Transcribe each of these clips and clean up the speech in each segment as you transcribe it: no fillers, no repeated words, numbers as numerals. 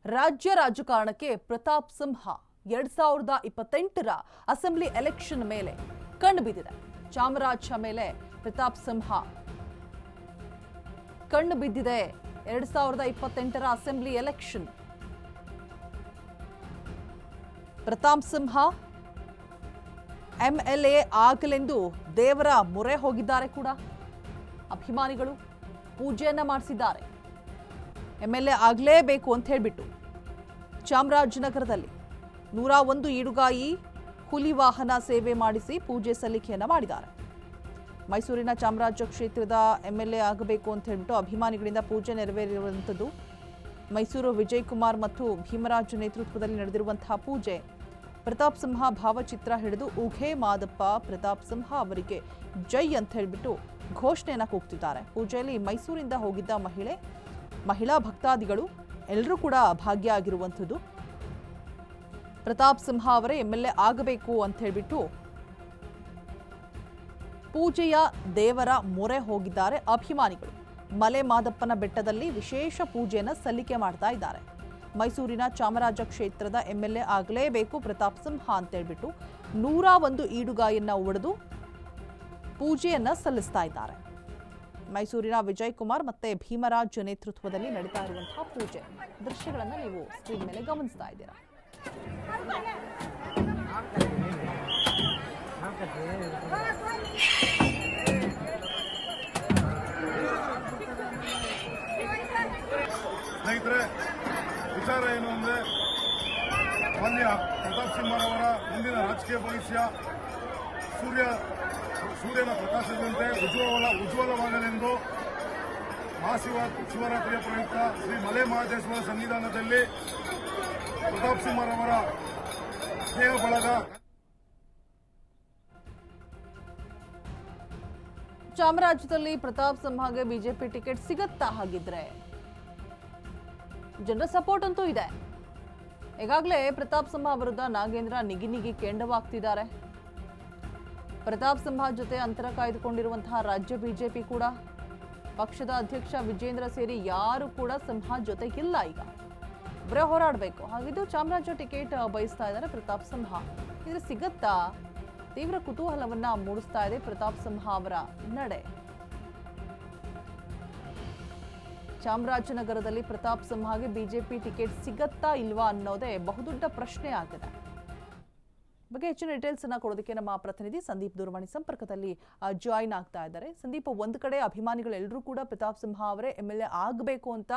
ರಾಜ್ಯ ರಾಜಕಾರಣಕ್ಕೆ Pratap Simha 2028ರ assembly election ಮೇಲೆ ಕಣ್ಣು ಬಿದ್ದಿದೆ. ಚಾಮರಾಜ ಮೇಲೆ ಪ್ರತಾಪ್ ಸಿಂಹ ಕಣ್ಣು ಬಿದ್ದಿದೆ. 2028ರ assembly election Pratap Simha MLA ಆಗಲೆಂದು ದೇವರ ಮೊರೆ ಹೋಗಿದ್ದಾರೆ. ಕೂಡ ಅಭಿಮಾನಿಗಳು ಪೂಜೆಯನ್ನ ಮಾಡಿಸಿದ್ದಾರೆ. ಎಂಎಲ್ಎ ಆಗಲೇಬೇಕು ಅಂತ ಹೇಳಿಬಿಟ್ಟು ಚಾಮರಾಜನಗರದಲ್ಲಿ 101 ಈಡುಗಾಯಿ ಹುಲಿ ವಾಹನ ಸೇವೆ ಮಾಡಿಸಿ ಪೂಜೆ ಸಲ್ಲಿಕೆಯನ್ನ ಮಾಡಿದ್ದಾರೆ. ಮೈಸೂರಿನ ಚಾಮರಾಜ ಕ್ಷೇತ್ರದ ಎಂಎಲ್ಎ ಆಗಬೇಕು ಅಂತ ಹೇಳ್ಬಿಟ್ಟು ಅಭಿಮಾನಿಗಳಿಂದ ಪೂಜೆ ನೆರವೇರಿರುವಂಥದ್ದು. ಮೈಸೂರು ವಿಜಯ್ ಕುಮಾರ್ ಮತ್ತು ಭೀಮರಾಜ್ ನೇತೃತ್ವದಲ್ಲಿ ನಡೆದಿರುವಂತಹ ಪೂಜೆ. ಪ್ರತಾಪ್ ಸಿಂಹ ಭಾವಚಿತ್ರ ಹಿಡಿದು ಉಘೆ ಮಾದಪ್ಪ ಪ್ರತಾಪ್ ಸಿಂಹ ಅವರಿಗೆ ಜೈ ಅಂತ ಹೇಳಿಬಿಟ್ಟು ಘೋಷಣೆಯನ್ನ ಕೂಗ್ತಿದ್ದಾರೆ. ಪೂಜೆಯಲ್ಲಿ ಮೈಸೂರಿಂದ ಹೋಗಿದ್ದ ಮಹಿಳಾ ಭಕ್ತಾದಿಗಳು ಎಲ್ಲರೂ ಕೂಡ ಭಾಗಿಯಾಗಿರುವಂಥದ್ದು. ಪ್ರತಾಪ್ ಸಿಂಹ ಅವರೇ ಎಂಎಲ್ಎ ಆಗಬೇಕು ಅಂತ ಹೇಳಿಬಿಟ್ಟು ಪೂಜೆಯ ದೇವರ ಮೊರೆ ಹೋಗಿದ್ದಾರೆ ಅಭಿಮಾನಿಗಳು. ಮಲೆ ಮಾದಪ್ಪನ ಬೆಟ್ಟದಲ್ಲಿ ವಿಶೇಷ ಪೂಜೆಯನ್ನು ಸಲ್ಲಿಕೆ ಮಾಡ್ತಾ ಇದ್ದಾರೆ. ಮೈಸೂರಿನ ಚಾಮರಾಜ ಕ್ಷೇತ್ರದ ಎಂಎಲ್ಎ ಆಗಲೇಬೇಕು ಪ್ರತಾಪ್ ಸಿಂಹ ಅಂತ ಹೇಳ್ಬಿಟ್ಟು 101 ಈಡುಗಾಯನ್ನ ಒಡೆದು ಪೂಜೆಯನ್ನ ಸಲ್ಲಿಸ್ತಾ ಇದ್ದಾರೆ. ಮೈಸೂರಿನ ವಿಜಯ್ ಕುಮಾರ್ ಮತ್ತೆ ಭೀಮರಾಜ್ ನೇತೃತ್ವದಲ್ಲಿ ನಡೀತಾ ಇರುವಂತಹ ಪೂಜೆ ದೃಶ್ಯಗಳನ್ನು ನೀವು ಸ್ಕ್ರೀನ್ ಮೇಲೆ ಗಮನಿಸ್ತಾ ಇದ್ದೀರಾ. ಸ್ನೇಹಿತರೆ, ವಿಚಾರ ಏನು ಅಂದ್ರೆ ಮಾನ್ಯ ಪ್ರತಾಪ್ ಸಿಂಹರವರ ಮುಂದಿನ ರಾಜಕೀಯ ಭವಿಷ್ಯ ಸೂರ್ಯನ ಪ್ರಕಾಶದಂತೆ ಉಜ್ವಲವಾಗಲೆಂದು ಮಹಾಶಿವರಾತ್ರಿಯ ಪ್ರಯುಕ್ತ ಶ್ರೀ ಮಲೆ ಮಹದೇಶ್ವರ ಸನ್ನಿಧಾನದಲ್ಲಿ ಪ್ರತಾಪ್ ಸಿಂಹರವರ ಸ್ನೇಹ ಬಳಗ ಚಾಮರಾಜದಲ್ಲಿ ಪ್ರತಾಪ್ ಸಿಂಹಗೆ ಬಿಜೆಪಿ ಟಿಕೆಟ್ ಸಿಗತ್ತಾ? ಹಾಗಿದ್ರೆ ಜನರ ಸಪೋರ್ಟ್ ಅಂತೂ ಇದೆ. ಈಗಾಗಲೇ ಪ್ರತಾಪ್ ಸಿಂಹ ವಿರುದ್ಧ ನಾಗೇಂದ್ರ ನಿಗಿ ಕೆಂಡವಾಗ್ತಿದ್ದಾರೆ. ಪ್ರತಾಪ್ ಸಿಂಹ ಜೊತೆ ಅಂತರ ಕಾಯ್ದುಕೊಂಡಿರುವಂತಹ ರಾಜ್ಯ ಬಿಜೆಪಿ ಕೂಡ ಪಕ್ಷದ ಅಧ್ಯಕ್ಷ ವಿಜೇಂದ್ರ ಸೇರಿ ಯಾರು ಕೂಡ ಸಿಂಹ ಜೊತೆ ಇಲ್ಲ. ಈಗ ಒಬ್ಬರೇ ಹೋರಾಡಬೇಕು. ಹಾಗಿದ್ದು ಚಾಮರಾಜ ಟಿಕೆಟ್ ಬಯಸ್ತಾ ಇದ್ದಾರೆ ಪ್ರತಾಪ್ ಸಿಂಹ. ಇದ್ರೆ ಸಿಗತ್ತಾ? ತೀವ್ರ ಕುತೂಹಲವನ್ನ ಮೂಡಿಸ್ತಾ ಇದೆ ಪ್ರತಾಪ್ ಸಿಂಹ ಅವರ ನಡೆ. ಚಾಮರಾಜನಗರದಲ್ಲಿ ಪ್ರತಾಪ್ ಸಿಂಹಗೆ ಬಿಜೆಪಿ ಟಿಕೆಟ್ ಸಿಗತ್ತಾ ಇಲ್ವಾ ಅನ್ನೋದೇ ಬಹುದೊಡ್ಡ ಪ್ರಶ್ನೆ ಆಗಿದೆ. ಬಗ್ಗೆ ಹೆಚ್ಚಿನ ಡೀಟೇಲ್ಸ್ ಅನ್ನ ಕೊಡೋದಕ್ಕೆ ನಮ್ಮ ಪ್ರತಿನಿಧಿ ಸಂದೀಪ್ ದೂರವಾಣಿ ಸಂಪರ್ಕದಲ್ಲಿ ಜಾಯಿನ್ ಆಗ್ತಾ ಇದ್ದಾರೆ. ಸಂದೀಪ್, ಒಂದು ಕಡೆ ಅಭಿಮಾನಿಗಳೆಲ್ಲರೂ ಕೂಡ ಪ್ರತಾಪ್ ಸಿಂಹ ಅವರೇ ಎಂಎಲ್ಎ ಆಗಬೇಕು ಅಂತ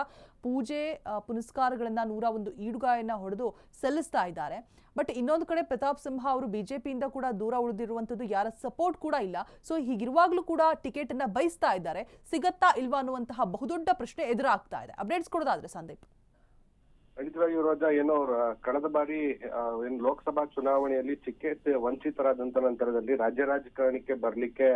ಪೂಜೆ ಪುನಸ್ಕಾರಗಳನ್ನ 101 ಈಡುಗಾಯನ್ನ ಹೊಡೆದು ಸಲ್ಲಿಸ್ತಾ ಇದ್ದಾರೆ. ಬಟ್ ಇನ್ನೊಂದು ಕಡೆ ಪ್ರತಾಪ್ ಸಿಂಹ ಅವರು ಬಿಜೆಪಿಯಿಂದ ಕೂಡ ದೂರ ಉಳಿದಿರುವಂಥದ್ದು, ಯಾರ ಸಪೋರ್ಟ್ ಕೂಡ ಇಲ್ಲ. ಸೊ ಹೀಗಿರುವಾಗಲೂ ಕೂಡ ಟಿಕೆಟ್ ಅನ್ನ ಬಯಸ್ತಾ ಇದ್ದಾರೆ. ಸಿಗತ್ತಾ ಇಲ್ವಾ ಅನ್ನುವಂತಹ ಬಹುದೊಡ್ಡ ಪ್ರಶ್ನೆ ಎದುರಾಗ್ತಾ ಇದೆ. ಅಪ್ಡೇಟ್ಸ್ ಕೊಡೋದಾದ್ರೆ ಸಂದೀಪ್. ಖಂಡಿತವಾಗಿ ರೋಜಾ, ಏನೋ ಕಳೆದ ಬಾರಿ ಲೋಕಸಭಾ ಚುನಾವಣೆಯಲ್ಲಿ ಟಿಕೆಟ್ ವಂಚಿತರಾದಂತ ನಂತರದಲ್ಲಿ ರಾಜ್ಯ ರಾಜಕಾರಣಕ್ಕೆ ಬರ್ಲಿಕ್ಕೆ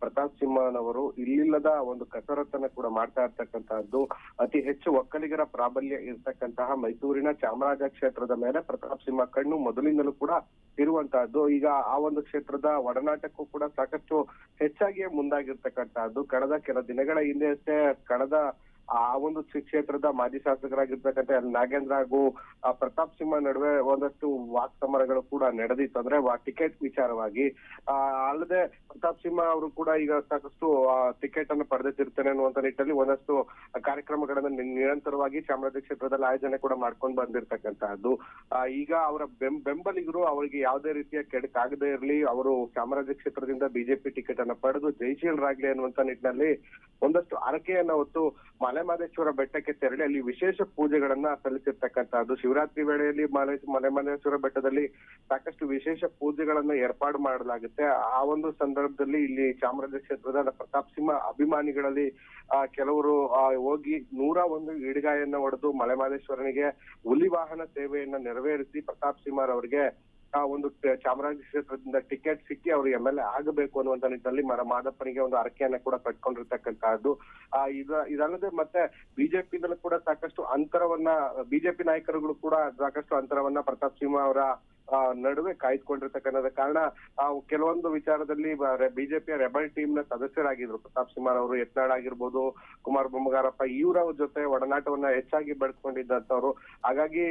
ಪ್ರತಾಪ್ ಸಿಂಹನವರು ಇಲ್ಲಿಲ್ಲದ ಒಂದು ಕಸರತ್ತನ್ನ ಕೂಡ ಮಾಡ್ತಾ ಇರ್ತಕ್ಕಂತಹದ್ದು. ಅತಿ ಹೆಚ್ಚು ಒಕ್ಕಲಿಗರ ಪ್ರಾಬಲ್ಯ ಇರ್ತಕ್ಕಂತಹ ಮೈಸೂರಿನ ಚಾಮರಾಜ ಕ್ಷೇತ್ರದ ಮೇಲೆ ಪ್ರತಾಪ್ ಸಿಂಹ ಕಣ್ಣು ಮೊದಲಿಂದಲೂ ಕೂಡ ಇರುವಂತಹದ್ದು. ಈಗ ಆ ಒಂದು ಕ್ಷೇತ್ರದ ಒಡನಾಟಕ್ಕೂ ಕೂಡ ಸಾಕಷ್ಟು ಹೆಚ್ಚಾಗಿಯೇ ಮುಂದಾಗಿರ್ತಕ್ಕಂತಹದ್ದು. ಕಳೆದ ಕೆಲ ದಿನಗಳ ಹಿಂದೆ ಅಷ್ಟೇ ಆ ಒಂದು ಕ್ಷೇತ್ರದ ಮಾಜಿ ಶಾಸಕರಾಗಿರ್ತಕ್ಕಂಥ ನಾಗೇಂದ್ರ ಹಾಗೂ ಪ್ರತಾಪ್ ಸಿಂಹ ನಡುವೆ ಒಂದಷ್ಟು ವಾಕ್ ಸಮರಗಳು ಕೂಡ ನಡೆದಿತ್ತು. ಅಂದ್ರೆ ಟಿಕೆಟ್ ವಿಚಾರವಾಗಿ. ಅಲ್ಲದೆ ಪ್ರತಾಪ್ ಸಿಂಹ ಅವರು ಕೂಡ ಈಗ ಸಾಕಷ್ಟು ಟಿಕೆಟ್ ಅನ್ನು ಪಡೆದಿರ್ತೇನೆ ಅನ್ನುವಂತ ನಿಟ್ಟಿನಲ್ಲಿ ಒಂದಷ್ಟು ಕಾರ್ಯಕ್ರಮಗಳನ್ನ ನಿರಂತರವಾಗಿ ಚಾಮರಾಜ ಕ್ಷೇತ್ರದಲ್ಲಿ ಆಯೋಜನೆ ಕೂಡ ಮಾಡ್ಕೊಂಡು ಬಂದಿರ್ತಕ್ಕಂತಹದ್ದು. ಈಗ ಅವರ ಬೆಂಬಲಿಗರು ಅವರಿಗೆ ಯಾವುದೇ ರೀತಿಯ ಕೆಡಕಾಗದೇ ಇರಲಿ, ಅವರು ಚಾಮರಾಜ ಕ್ಷೇತ್ರದಿಂದ ಬಿಜೆಪಿ ಟಿಕೆಟ್ ಅನ್ನ ಪಡೆದು ಜಯಶೀಲರಾಗ್ಲಿ ಅನ್ನುವಂತ ನಿಟ್ಟಿನಲ್ಲಿ ಒಂದಷ್ಟು ಹರಕೆಯನ್ನ ಹೊತ್ತು ಮಲೆಮಹದೇಶ್ವರ ಬೆಟ್ಟಕ್ಕೆ ತೆರಳಿ ಅಲ್ಲಿ ವಿಶೇಷ ಪೂಜೆಗಳನ್ನ ಸಲ್ಲಿಸಿರ್ತಕ್ಕಂತಹದ್ದು. ಶಿವರಾತ್ರಿ ವೇಳೆಯಲ್ಲಿ ಮಲೆಮಹದೇಶ್ವರ ಬೆಟ್ಟದಲ್ಲಿ ಸಾಕಷ್ಟು ವಿಶೇಷ ಪೂಜೆಗಳನ್ನ ಏರ್ಪಾಡು ಮಾಡಲಾಗುತ್ತೆ. ಆ ಒಂದು ಸಂದರ್ಭದಲ್ಲಿ ಇಲ್ಲಿ ಚಾಮರಾಜ ಕ್ಷೇತ್ರದ ಪ್ರತಾಪ್ ಸಿಂಹ ಅಭಿಮಾನಿಗಳಲ್ಲಿ ಕೆಲವರು ಹೋಗಿ 101 ಈಡುಗಾಯನ್ನ ಹೊಡೆದು ಮಲೆಮಹದೇಶ್ವರನಿಗೆ ಹುಲಿ ವಾಹನ ಸೇವೆಯನ್ನ ನೆರವೇರಿಸಿ ಪ್ರತಾಪ್ ಸಿಂಹ ಅವರಿಗೆ ಒಂದು ಚಾಮರಾಜ ಕ್ಷೇತ್ರದಿಂದ ಟಿಕೆಟ್ ಸಿಕ್ಕಿ ಅವರು ಎಂಎಲ್ಎ ಆಗಬೇಕು ಅನ್ನುವಂತ ನಿಟ್ಟಿನಲ್ಲಿ ಮಾದಪ್ಪನಿಗೆ ಒಂದು ಹರಕೆಯನ್ನ ಕೂಡ ಕಟ್ಕೊಂಡಿರ್ತಕ್ಕಂತಹದ್ದು. ಇದಲ್ಲದೆ ಮತ್ತೆ ಬಿಜೆಪಿನಲ್ಲೂ ಕೂಡ ಸಾಕಷ್ಟು ಅಂತರವನ್ನ, ಬಿಜೆಪಿ ನಾಯಕರುಗಳು ಕೂಡ ಸಾಕಷ್ಟು ಅಂತರವನ್ನ ಪ್ರತಾಪ್ ಸಿಂಹ ಅವರ ನಡುವೆ ಕಾಯ್ದುಕೊಂಡಿರ್ತಕ್ಕಂಥ ಕಾರಣ ಕೆಲವೊಂದು ವಿಚಾರದಲ್ಲಿ ಬಿಜೆಪಿಯ ರೆಬಲ್ ಟೀಮ್ ನ ಸದಸ್ಯರಾಗಿದ್ರು ಪ್ರತಾಪ್ ಸಿಂಹರವರು, ಯತ್ನಾಳ್ ಆಗಿರ್ಬೋದು, ಕುಮಾರ್ ಬೊಮ್ಮಗಾರಪ್ಪ, ಇವರ ಜೊತೆ ಒಡನಾಟವನ್ನ ಹೆಚ್ಚಾಗಿ ಬೆಳೆಸ್ಕೊಂಡಿದ್ದಂತವ್ರು. ಹಾಗಾಗಿ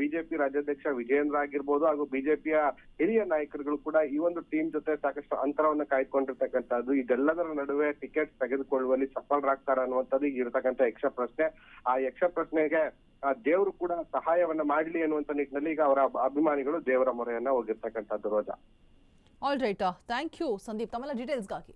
ಬಿಜೆಪಿ ರಾಜ್ಯಾಧ್ಯಕ್ಷ ವಿಜಯೇಂದ್ರ ಆಗಿರ್ಬೋದು ಹಾಗೂ ಬಿಜೆಪಿಯ ಹಿರಿಯ ನಾಯಕರುಗಳು ಕೂಡ ಈ ಒಂದು ಟೀಮ್ ಜೊತೆ ಸಾಕಷ್ಟು ಅಂತರವನ್ನ ಕಾಯ್ದುಕೊಂಡಿರ್ತಕ್ಕಂಥದ್ದು. ಇದೆಲ್ಲದರ ನಡುವೆ ಟಿಕೆಟ್ ತೆಗೆದುಕೊಳ್ಳುವಲ್ಲಿ ಸಫಲರಾಗ್ತಾರ ಅನ್ನುವಂಥದ್ದು ಈಗ ಇರತಕ್ಕಂಥ ಯಕ್ಷ ಪ್ರಶ್ನೆ. ಆ ಯಕ್ಷ ಪ್ರಶ್ನೆಗೆ ದೇವರು ಕೂಡ ಸಹಾಯವನ್ನ ಮಾಡ್ಲಿ ಅನ್ನುವಂತ ನಿಟ್ಟಿನಲ್ಲಿ ಈಗ ಅವರ ಅಭಿಮಾನಿಗಳು ದೇವರ ಮೊರೆಯನ್ನ ಹೋಗಿರ್ತಕ್ಕಂಥದ್ದು. Roja, all right, thank you Sandeep ತಮ್ಮೆಲ್ಲ ಡೀಟೇಲ್ಸ್ಗಾಗಿ.